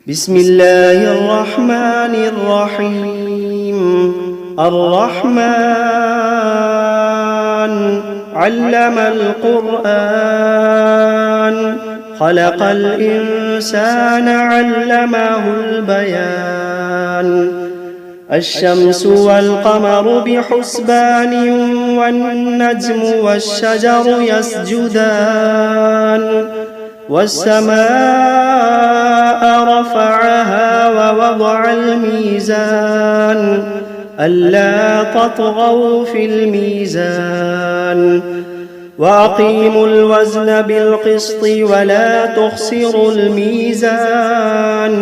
بسم الله الرحمن الرحيم. الرحمن علم القرآن، خلق الإنسان علمه البيان. الشمس والقمر بحسبان، والنجم والشجر يسجدان. والسماء رفعها ووضع الميزان، ألا تطغوا في الميزان. وأقيموا الوزن بالقسط ولا تخسروا الميزان.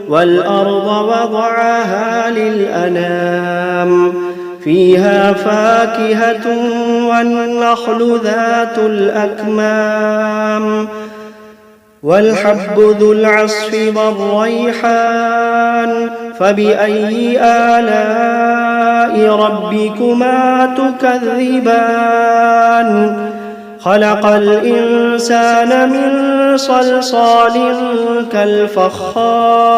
والأرض وضعها للأنام، فيها فاكهة والنخل ذات الأكمام، والحب ذو العصف والريحان. فبأي آلاء ربكما تكذبان؟ خلق الإنسان من صلصال كالفخار،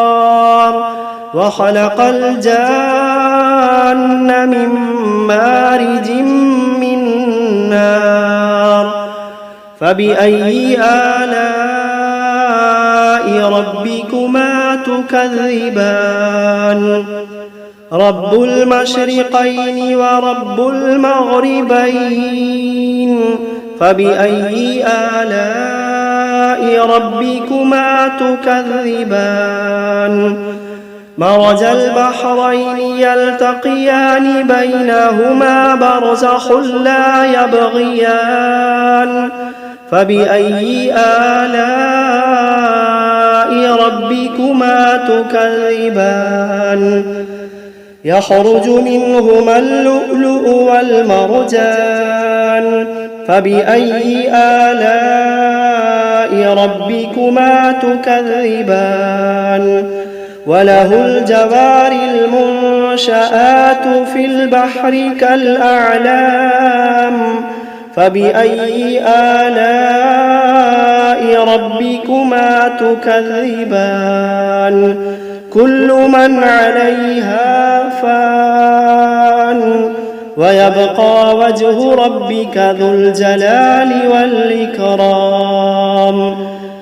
وخلق الجان من مارج من نار. فبأي آلاء ربكما تكذبان؟ رب المشرقين ورب المغربين. فبأي آلاء ربكما تكذبان؟ مرج البحرين يلتقيان، بينهما برزخ لا يبغيان. فبأي آلاء ربكما تكذبان؟ يخرج منهما اللؤلؤ والمرجان. فبأي آلاء ربكما تكذبان؟ وله الجوار المنشآت في البحر كالأعلام. فبأي آلاء ربكما تكذبان؟ كل من عليها فان، ويبقى وجه ربك ذو الجلال والإكرام.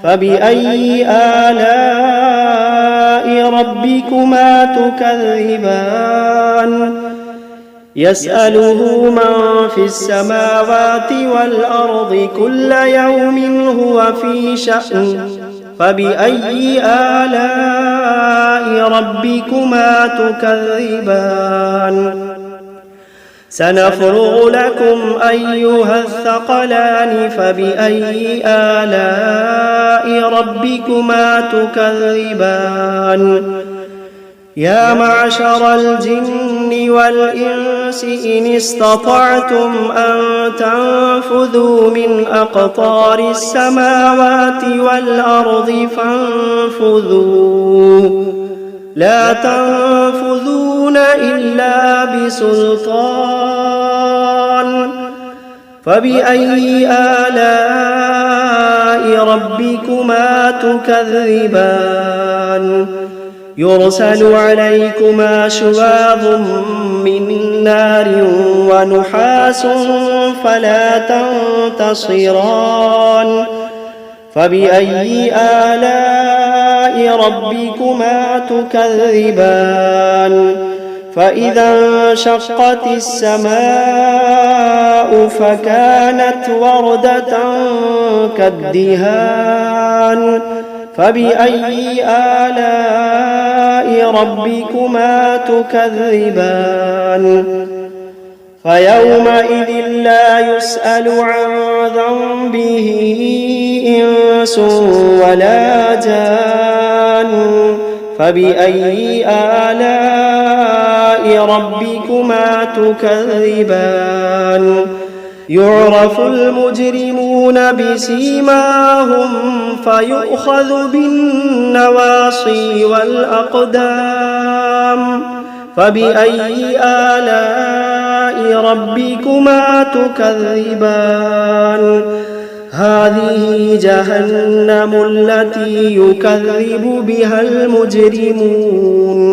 فبأي آلاء ربكما تكذبان؟ يسأله من في السماوات والأرض كل يوم هو في شأن. فبأي آلاء ربكما تكذبان؟ سنفرغ لكم أيها الثقلان. فبأي آلاء ربكما تكذبان؟ يا معشر الجن والإنس إن استطعتم أن تنفذوا من أقطار السماوات والأرض فانفذوا، لا تنفذون إلا بسلطان. فبأي آلاء ربكما تكذبان؟ يرسل عليكما شواظ من نار ونحاس فلا تنتصران. فبأي آلاء ربكما تكذبان؟ فإذا انشقت السماء فكانت وردة كالدهان. فبأي آلاء ربكما تكذبان؟ فيومئذ لا يسأل عن ذنبه إنس ولا جان. فبأي آلاء ربكما تكذبان؟ يعرف المجرمون بسيماهم فيؤخذ بالنواصي والأقدام. فبأي آلاء ربكما تكذبان؟ هذه جهنم التي يكذب بها المجرمون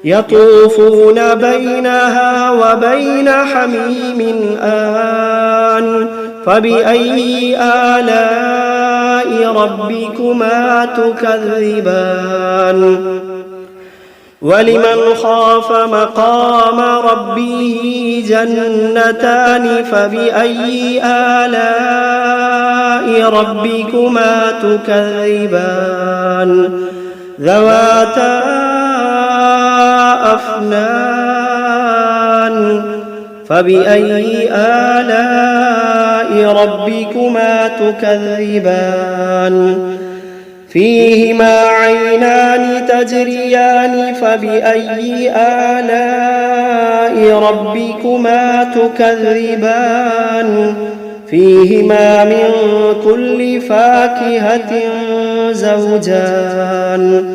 يطوفون بينها وبين حميم آن فبأي آلاء ربكما تكذبان ولمن خاف مقام ربه جنتان فبأي آلاء ربكما تكذبان ذواتا أفنان فبأي آلاء ربكما تكذبان فيهما عينان تجريان فبأي آلاء ربكما تكذبان فيهما من كل فاكهة زوجان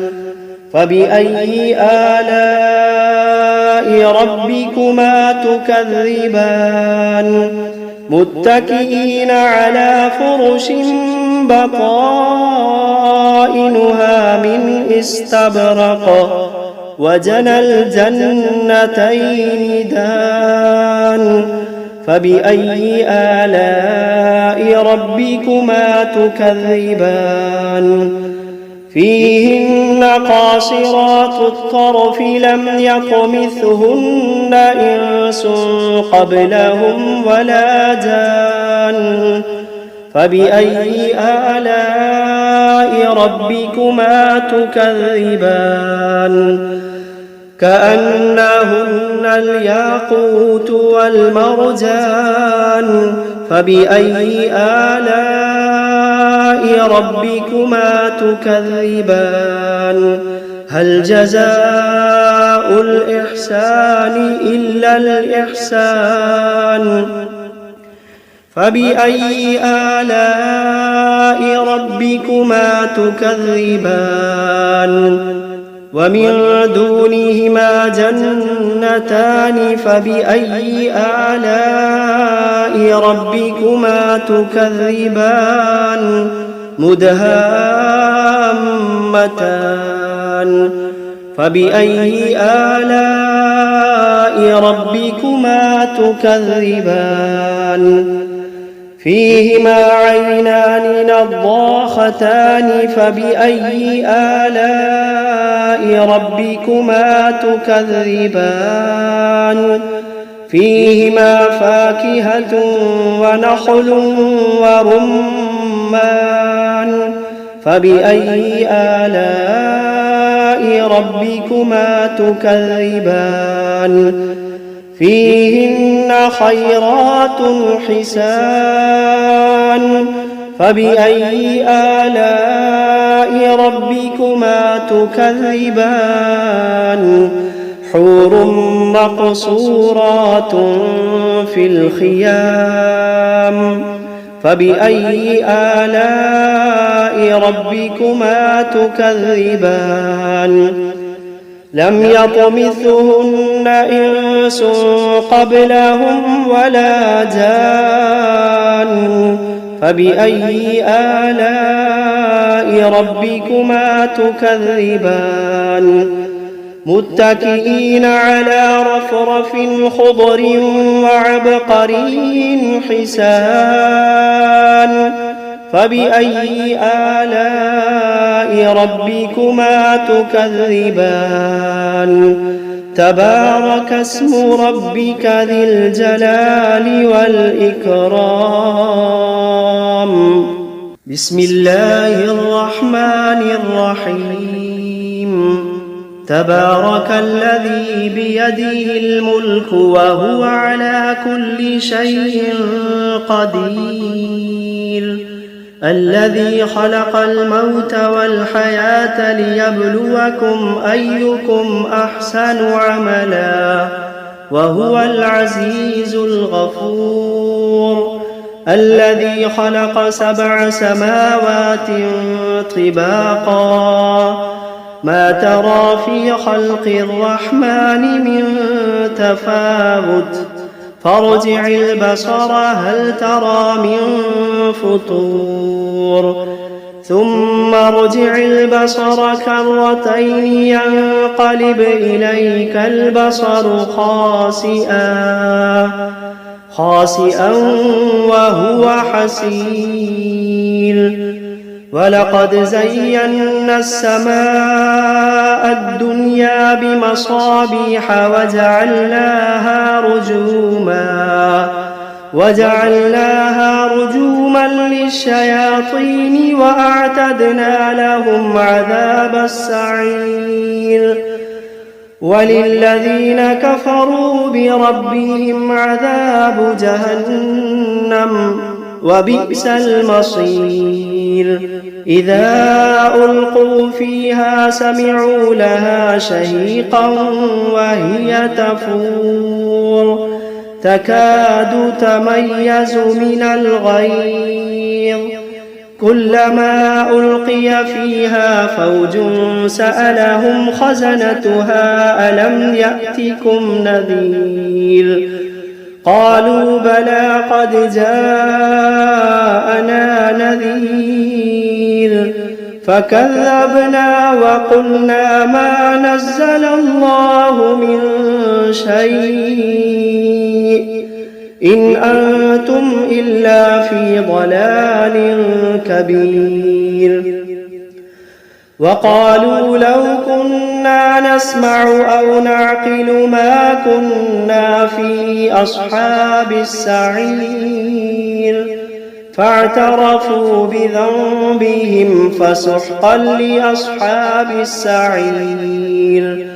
فبأي آلاء ربكما تكذبان متكئين على فرش بطائنها من استبرق وجنى الجنتين دان فبأي آلاء ربكما تكذبان فيهن قاصرات الطرف لم يطمثهن إنس قبلهم ولا جان فبأي آلاء ربكما تكذبان كأنهن الياقوت والمرجان فبأي آلاء ربكما تكذبان هل جزاء الإحسان إلا الإحسان فبأي آلاء ربكما تكذبان ومن دونهما جنتان فبأي آلاء ربكما تكذبان مدهامتان فبأي آلاء ربكما تكذبان فيهما عينان نضاختان فبأي آلاء ربكما تكذبان فيهما فاكهة ونخل ورمان فبأي آلاء ربكما تكذبان فيهن خيرات حسان فبأي آلاء ربكما تكذبان حور مقصورات في الخيام فبأي آلاء ربكما تكذبان لم يطمثهن إنس قبلهم ولا جان فبأي آلاء ربكما تكذبان متكئين على رفرف خضر وعبقري حسان فبأي آلاء ربكما تكذبان تبارك اسم ربك ذي الجلال والإكرام بسم الله الرحمن الرحيم تبارك الذي بيده الملك وهو على كل شيء قدير الذي خلق الموت والحياة ليبلوكم أيكم أحسن عملا وهو العزيز الغفور الذي خلق 7 سماوات طباقا ما ترى في خلق الرحمن من تفاوت فارجع البصر هل ترى من فطور ثم ارجع البصر كرتين ينقلب إليك البصر خاسئا وهو حسير ولقد زينا السماء الدنيا بمصابيح وجعلناها رجوما للشياطين وأعتدنا لهم عذاب السعير وللذين كفروا بربهم عذاب جهنم وبئس المصير إذا ألقوا فيها سمعوا لها شهيقا وهي تفور تكاد تميز من الغيظ كلما ألقي فيها فوج سألهم خزنتها ألم يأتكم نذير قالوا بلى قد جاءنا نذير فكذبنا وقلنا ما نزل الله من شيء إن أنتم إلا في ضلال كبير وقالوا لو كنا نسمع أو نعقل ما كنا في أصحاب السعير فاعترفوا بذنبهم فسحقا لأصحاب السعير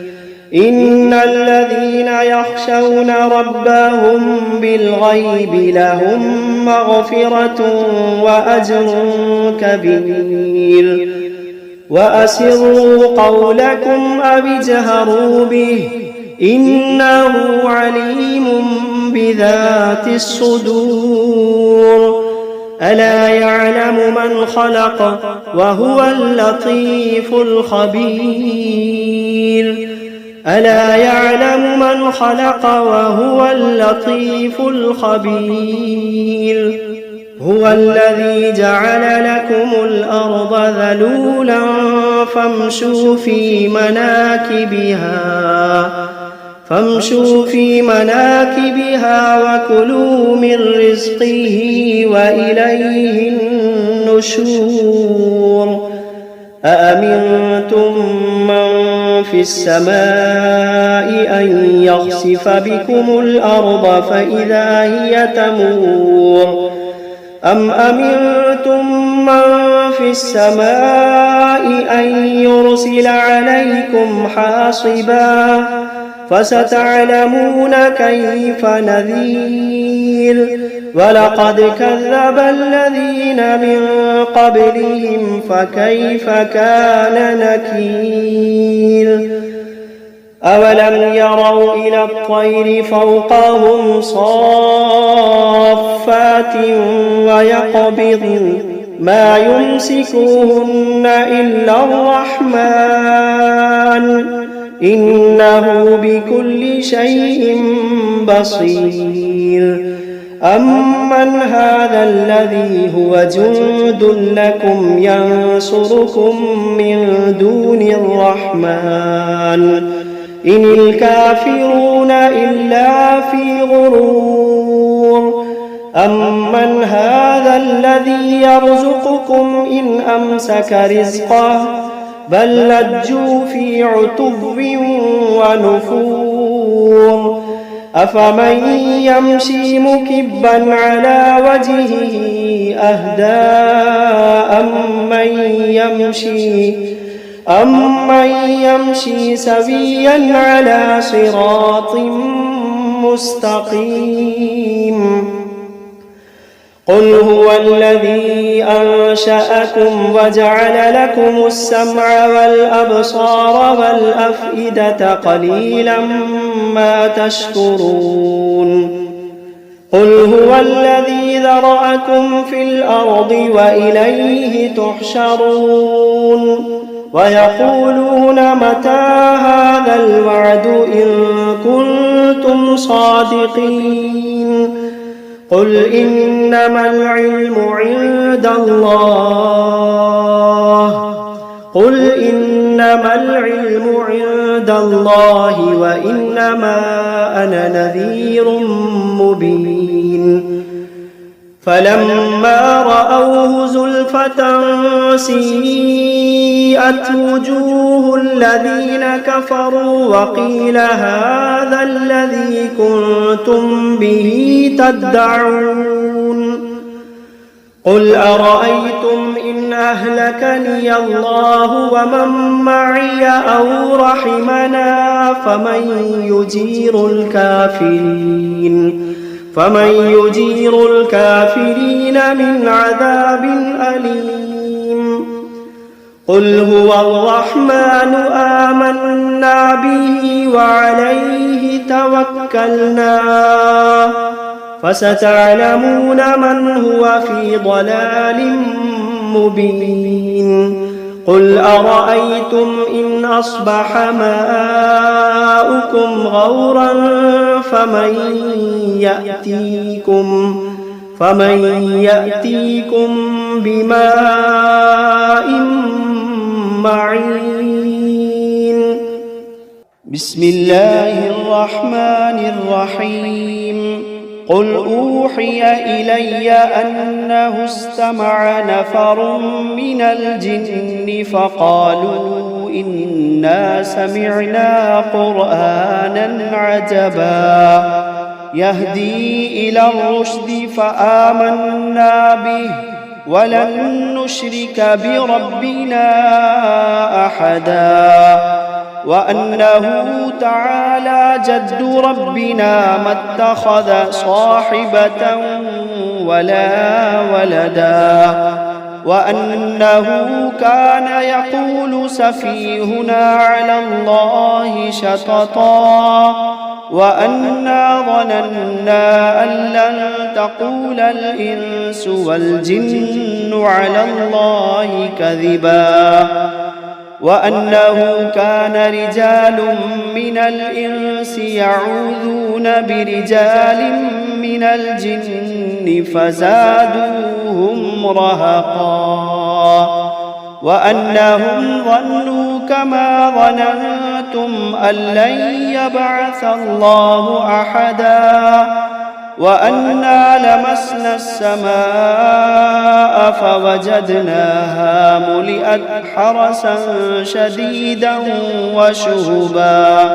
إن الذين يخشون ربهم بالغيب لهم مغفرة وأجر كبير وأسروا قولكم أو اجهروا به إنه عليم بذات الصدور ألا يعلم من خلق وهو اللطيف الخبير ألا يعلم من خلق وهو اللطيف الخبير هو الذي جعل لكم الأرض ذلولا فامشوا في مناكبها وكلوا من رزقه وإليه النشور أأمنتم من في السماء أن يخسف بكم الأرض فإذا هي تمور أم أمنتم من في السماء أن يرسل عليكم حاصبا فستعلمون كيف نذير ولقد كذب الذين من قبلهم فكيف كان نكير أولم يروا إلى الطير فوقهم صافات ويقبضن ما يمسكوهن إلا الرحمن إنه بكل شيء بصير أمن هذا الذي هو جند لكم ينصركم من دون الرحمن إن الكافرون إلا في غرور أمن هذا الذي يرزقكم إن أمسك رزقه بل لجوا في عتب ونفور أفمن يمشي مكبا على وجهه أهدى أمن يمشي سويا على صراط مستقيم قل هو الذي أنشأكم وجعل لكم السمع والأبصار والأفئدة قليلا ما تشكرون قل هو الذي ذرأكم في الأرض وإليه تحشرون ويقولون متى هذا الوعد إن كنتم صادقين قل إنما العلم عند الله وإنما أنا نذير مبين فلما رأوه زلفة سيئت وجوه الذين كفروا وقيل هذا الذي كنتم به تدعون قل أرأيتم إن أهلكني الله ومن معي أو رحمنا فمن يجير الكافرين من عذاب أليم قل هو الرحمن آمنا به وعليه توكلنا فستعلمون من هو في ضلال مبين قل أرأيتم إن أصبح ماؤكم غورا فمن يأتيكم بماء معين بسم الله الرحمن الرحيم قل أوحي إلي أنه استمع نفر من الجن فقالوا إنا سمعنا قرآنا عجبا يهدي إلى الرشد فآمنا به ولن نشرك بربنا أحدا وأنه تعالى جد ربنا ما اتخذ صاحبة ولا ولدا وأنه كان يقول سفيهنا على الله شططا وأنا ظننا أن لن تقول الإنس والجن على الله كذبا وأنه كان رجال من الإنس يعوذون برجال من الجن فزادوهم رهقا وأنهم ظنوا كما ظننتم أن لن يبعث الله أحدا وأنا لمسنا السماء فوجدناها ملئت حرسا شديدا وشهبا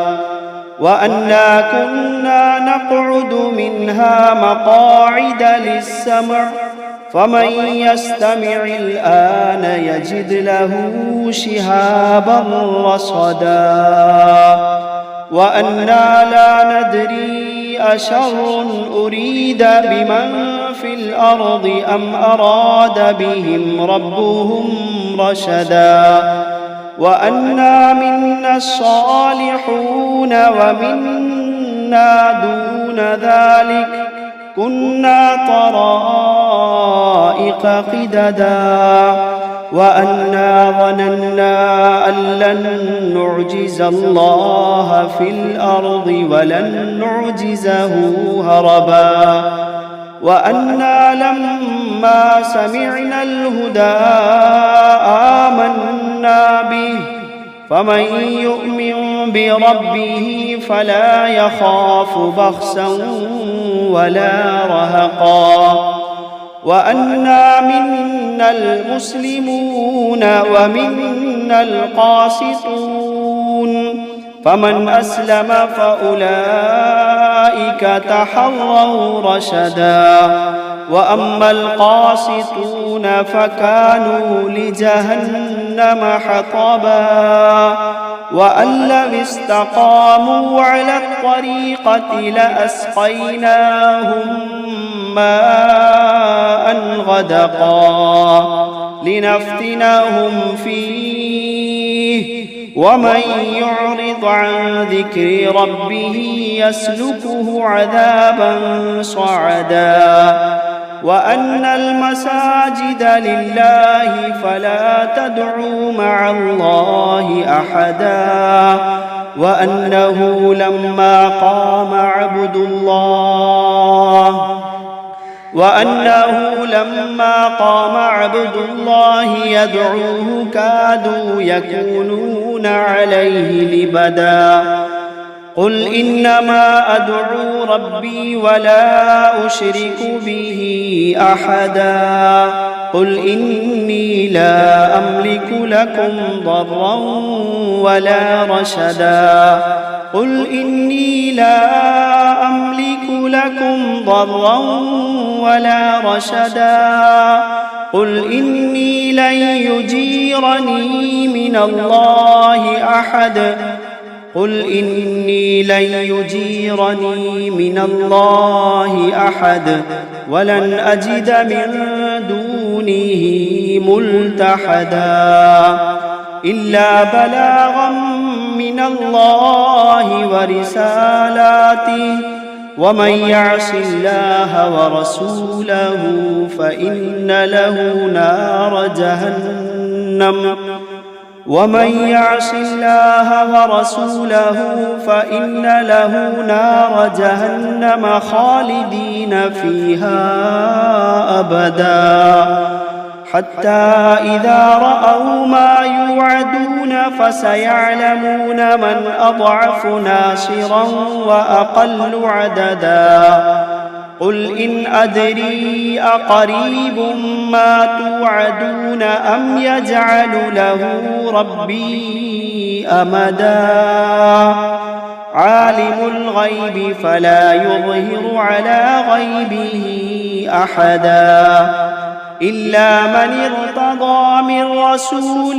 وأنا كنا نقعد منها مقاعد للسمع فمن يستمع الآن يجد له شهابا رصدا وأنا لا ندري أشر أريد بمن في الأرض أم أراد بهم ربهم رشدا وأنا منا الصالحون ومنا دون ذلك كنا طرائق قددا وأنا ظننا أن لن نعجز الله في الأرض ولن نعجزه هربا وأنا لما سمعنا الهدى آمنا به فمن يؤمن بربه فلا يخاف بخسا ولا رهقا وأنا منا المسلمون ومنا القاسطون فمن أسلم فأولئك تحروا رشدا وأما القاسطون فكانوا لجهنم حطبا وأن لو استقاموا على الطريقة لأسقيناهم ماء غدقا لنفتنهم فيه ومن يعرض عن ذكر ربه يسلكه عذابا صعدا وأن المساجد لله فلا تدعوا مع الله أحدا وأنه لما قام عبد الله يدعوه كادوا يكونون عليه لبدا قل إنما أدعو ربي ولا أشرك به أحدا قل إني لا أملك لكم ضرا ولا رشدا قل إني لا أملك لكم ضرا ولا رشدا قل إني لن يجيرني من الله أحد قل إني لن يجيرني من الله أحد ولن أجد من دونه ملتحدا إلا بلاغا من الله ورسالاته ومن يعص الله ورسوله فإن له نار جهنم خالدين فيها أبدا حتى إذا رأوا ما يوعدون فسيعلمون من أضعف ناصرا وأقل عددا قل إن أدري أقريب ما توعدون أم يجعل له ربي أمدا عالم الغيب فلا يظهر على غيبه أحدا إلا من ارتضى من رسول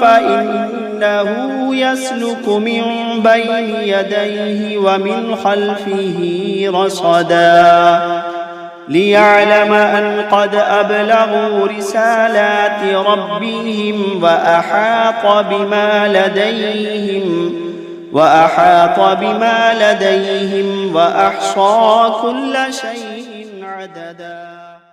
فإنه يسلك من بين يديه ومن خلفه رصدا ليعلم أن قد أبلغوا رسالات ربهم وأحاط بما لديهم وأحصى كل شيء عددا.